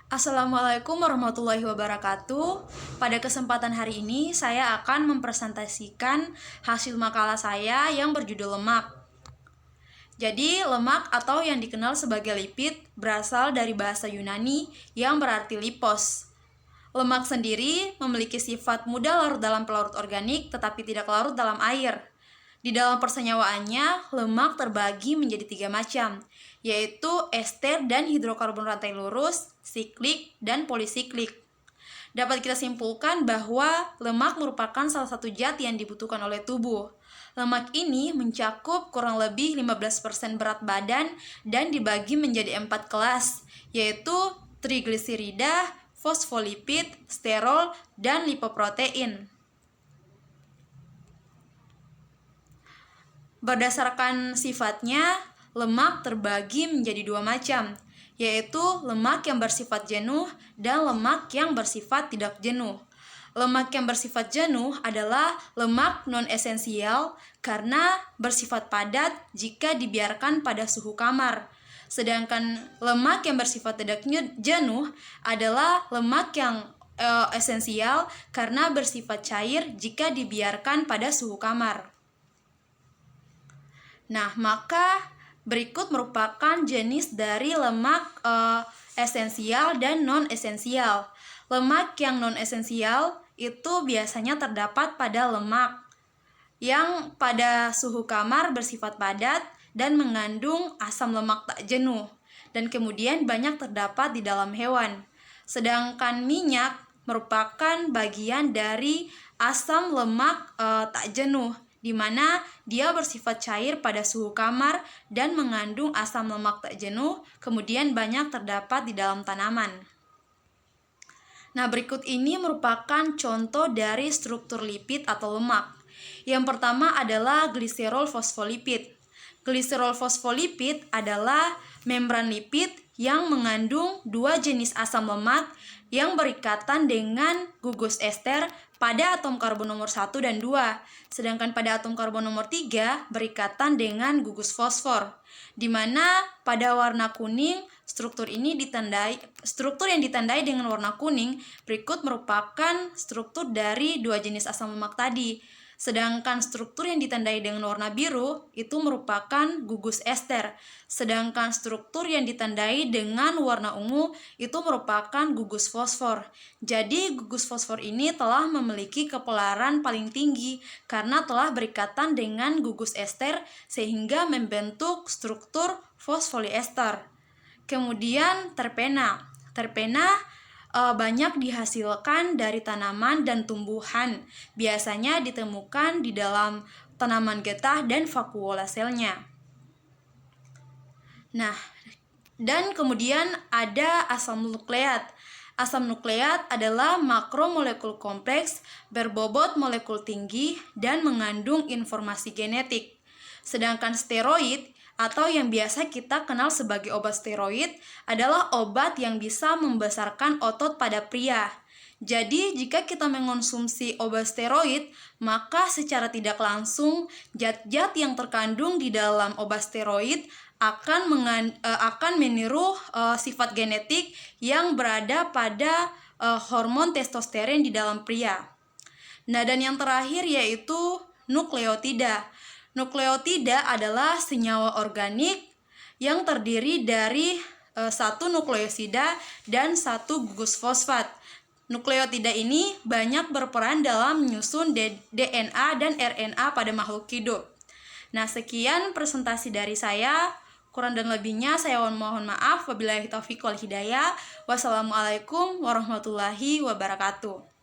Assalamualaikum warahmatullahi wabarakatuh. Pada kesempatan hari ini saya akan mempresentasikan hasil makalah saya yang berjudul lemak. Jadi, lemak atau yang dikenal sebagai lipid berasal dari bahasa Yunani yang berarti lipos. Lemak sendiri memiliki sifat mudah larut dalam pelarut organik tetapi tidak larut dalam air. Di dalam persenyawaannya, lemak terbagi menjadi 3 macam, yaitu ester dan hidrokarbon rantai lurus, siklik, dan polisiklik. Dapat kita simpulkan bahwa lemak merupakan salah satu zat yang dibutuhkan oleh tubuh. Lemak ini mencakup kurang lebih 15% berat badan dan dibagi menjadi 4 kelas, yaitu trigliserida, fosfolipid, sterol, dan lipoprotein. Berdasarkan sifatnya, lemak terbagi menjadi 2 macam, yaitu lemak yang bersifat jenuh dan lemak yang bersifat tidak jenuh. Lemak yang bersifat jenuh adalah lemak non-esensial karena bersifat padat jika dibiarkan pada suhu kamar. Sedangkan lemak yang bersifat tidak jenuh adalah lemak yang esensial karena bersifat cair jika dibiarkan pada suhu kamar. Nah, maka berikut merupakan jenis dari lemak esensial dan non-esensial. Lemak yang non-esensial itu biasanya terdapat pada lemak yang pada suhu kamar bersifat padat dan mengandung asam lemak tak jenuh, dan kemudian banyak terdapat di dalam hewan. Sedangkan minyak merupakan bagian dari asam lemak tak jenuh, di mana dia bersifat cair pada suhu kamar dan mengandung asam lemak tak jenuh, kemudian banyak terdapat di dalam tanaman. Nah, berikut ini merupakan contoh dari struktur lipid atau lemak. Yang pertama adalah gliserol fosfolipid. Gliserol fosfolipid adalah membran lipid yang mengandung 2 jenis asam lemak yang berikatan dengan gugus ester pada atom karbon nomor 1 dan 2, sedangkan pada atom karbon nomor 3 berikatan dengan gugus fosfor, di mana pada warna kuning struktur yang ditandai dengan warna kuning berikut merupakan struktur dari 2 jenis asam lemak tadi. Sedangkan struktur yang ditandai dengan warna biru itu merupakan gugus ester. Sedangkan struktur yang ditandai dengan warna ungu itu merupakan gugus fosfor. Jadi gugus fosfor ini telah memiliki kepelaran paling tinggi karena telah berikatan dengan gugus ester sehingga membentuk struktur fosfoliester. Kemudian terpena. Terpena banyak dihasilkan dari tanaman dan tumbuhan, biasanya ditemukan di dalam tanaman getah dan vakuola selnya. Nah, dan kemudian ada asam nukleat. Asam nukleat adalah makromolekul kompleks berbobot molekul tinggi dan mengandung informasi genetik. Sedangkan steroid atau yang biasa kita kenal sebagai obat steroid adalah obat yang bisa membesarkan otot pada pria. Jadi, jika kita mengonsumsi obat steroid, maka secara tidak langsung zat-zat yang terkandung di dalam obat steroid akan meniru sifat genetik yang berada pada hormon testosteron di dalam pria. Nah, dan yang terakhir yaitu nukleotida. Nukleotida adalah senyawa organik yang terdiri dari 1 nukleosida dan 1 gugus fosfat. Nukleotida ini banyak berperan dalam menyusun DNA dan RNA pada makhluk hidup. Nah, sekian presentasi dari saya. Kurang dan lebihnya saya mohon maaf. Wabillahi taufiq wal hidayah. Wassalamualaikum warahmatullahi wabarakatuh.